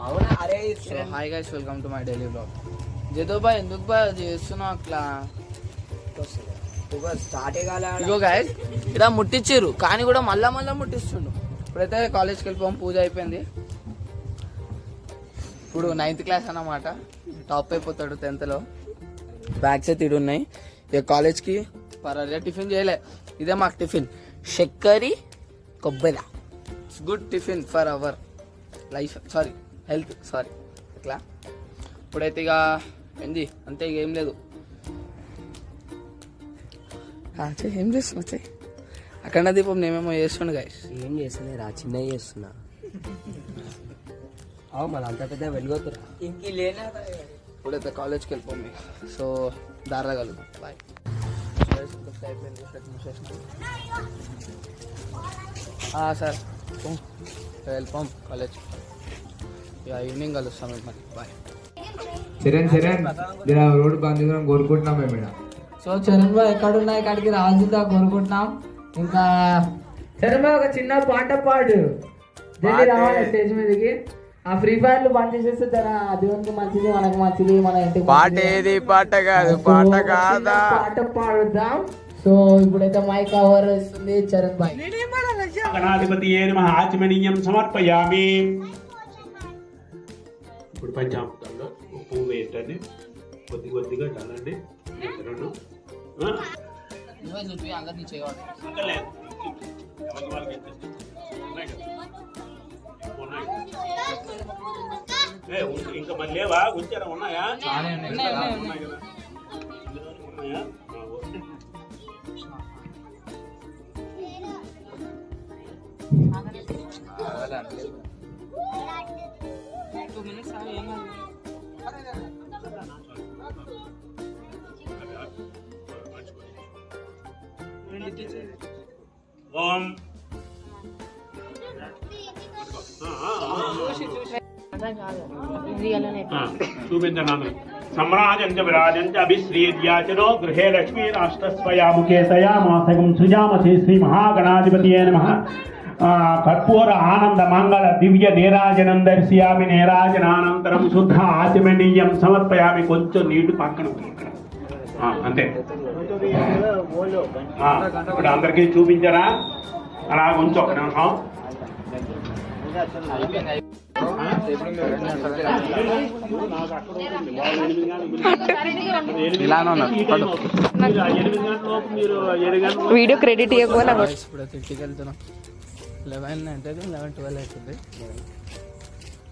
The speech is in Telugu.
అవునా? అరే hi guys, welcome to my daily blog. జదో బాయ్ ఎందుకు బాయ్ చేస్తున్నావు అట్లా? స్టార్టే కాలే. ఇగో గైస్ ఇలా ముట్టించారు కానీ కూడా మళ్ళా ముట్టిస్తుండు. ఇప్పుడైతే కాలేజ్కి వెళ్ళిపోయాం, పూజ అయిపోయింది. ఇప్పుడు 9th క్లాస్ అన్నమాట, టాప్ అయిపోతాడు 10thలో. బ్యాగ్స్ అయితే ఉన్నాయి. ఇక కాలేజ్కి పర్వాలేదు, టిఫిన్ చేయలే. ఇదే మాకు టిఫిన్, చక్కెరి కొబ్బరి. It's good tiffin for our life, sorry health, sorry ఇట్లా. ఇప్పుడైతే ఇక ఏంది అంతే, ఇక ఏం లేదు. ఏం చేస్తున్నా చెయ్యి. అఖండ దీపం నేమేమో చేస్తుండు గైస్. ఏం చేస్తలేరా, చిన్నగా చేస్తున్నా. అవు మళ్ళీ అంత పెద్ద వెళ్ళిపోతురా. ఇప్పుడైతే కాలేజ్కి వెళ్ళిపోం. సో దారిలో కలుగుతాం. బాయ్. అయిపోయింది, సార్ వెళ్ళిపోం కాలేజ్. ఇక ఈవినింగ్ కలుస్తాం మరి. బాయ్. చరణ్ రోడ్ బంద్ కోరుకుంటున్నాం మేము. సో చరణ్ బాయ్ ఎక్కడున్నా ఇక్కడికి రావాల్సిందా కోరుకుంటున్నాం. ఇంకా చరణ్ బాయ్ ఒక చిన్న పాట పాడు, జల్దీ రావాలి స్టేజ్ మీదకి. ఆ ఫ్రీ ఫైర్లు బంద్ చేసేస్తే దేవునికి మంచిది, మనకు మంచిది, మన ఇంటికి. పాట ఏది? పాట కాదు, పాట కాదా, పాట పాడుదాం. సో ఇప్పుడైతే మైక్ కవర్ ఇస్తుంది చరణ్ బాయ్. గణాధిపతియే నమః. ఆచమనీయం సమర్పయామి. ఇప్పుడు పంచామృతంలో పువ్వు వేయండి, కొద్దిగా చల్లండి. అందరినీ చేయాలి. ఇంకా మరి లేవా? ఉంచారా? ఉన్నాయా? ఉన్నాయి కదా. ఉన్నాయా? ఓం చూపించండి. సమ్రాజంచ విరాజంచ అభిశ్రీర్యాచనో గృహే లక్ష్మీ రాష్ట్రస్వయా ముఖే తయా మాసకం సృజామసి. శ్రీ మహాగణాధిపతియే నమః. కర్పూర ఆనంద మంగళ దివ్య నీరాజనం దర్శయామి. నీరాజనానంతరం శుద్ధ ఆచమనీయం సమర్పయామి. కొంచెం నీటి పక్కన అంతే. ఇప్పుడు అందరికీ చూపించారా? అలా కొంచెం ఒక నిమిషం. వీడియో క్రెడిట్ ఇవ్వకపోయినా ఇప్పుడు ఇంటికి వెళ్తున్నాం. 11 అంటే 11-12 అవుతుంది.